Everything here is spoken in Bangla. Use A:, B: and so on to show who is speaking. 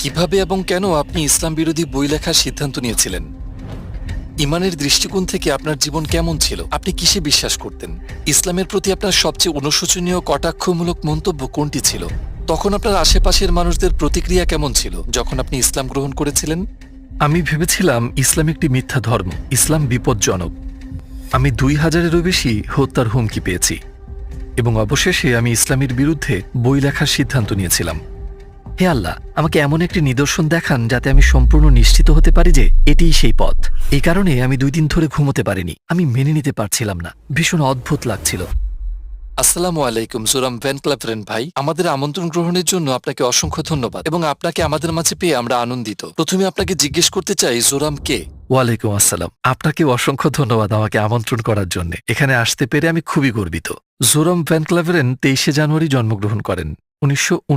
A: কিভাবে এবং কেন আপনি ইসলাম বিরোধী বই লেখার সিদ্ধান্ত নিয়েছিলেন? ইমানের দৃষ্টিকোণ থেকে আপনার জীবন কেমন ছিল? আপনি কিসে বিশ্বাস করতেন? ইসলামের প্রতি আপনার সবচেয়ে অনুশোচনীয় কটাক্ষমূলক মন্তব্য কোনটি ছিল? তখন আপনার আশেপাশের মানুষদের প্রতিক্রিয়া কেমন ছিল যখন আপনি ইসলাম গ্রহণ করেছিলেন? আমি ভেবেছিলাম ইসলাম একটি মিথ্যা ধর্ম, ইসলাম বিপজ্জনক। আমি ২,০০০-এরও বেশি হত্যার হুমকি পেয়েছি এবং অবশেষে আমি ইসলামের বিরুদ্ধে বই লেখার সিদ্ধান্ত নিয়েছিলাম। হে আল্লাহ, আমাকে এমন একটি নিদর্শন দেখান যাতে আমি সম্পূর্ণ নিশ্চিত হতে পারি যে এটিই সেই পথ। এই কারণে আমি ২ দিন ধরে ঘুমোতে পারিনি। আমি মেনে নিতে পারছিলাম না, ভীষণ অদ্ভুত লাগছিল। আসসালামু আলাইকুম জোরাম ভ্যান ক্লাভেরেন ভাই, আমাদের আমন্ত্রণ গ্রহণের জন্য আপনাকে অসংখ্য ধন্যবাদ এবং আপনাকে আমাদের মাঝে পেয়ে আমরা আনন্দিত। প্রথমে আপনাকে জিজ্ঞেস করতে চাই জোরাম কে? ওয়ালাইকুম আসসালাম। আপনাকে অসংখ্য ধন্যবাদ আমাকে আমন্ত্রণ করার জন্য। এখানে আসতে পেরে আমি খুবই গর্বিত। জোরাম ভ্যান ক্লাভেরেন ২৩শে জানুয়ারি জন্মগ্রহণ করেন ১৯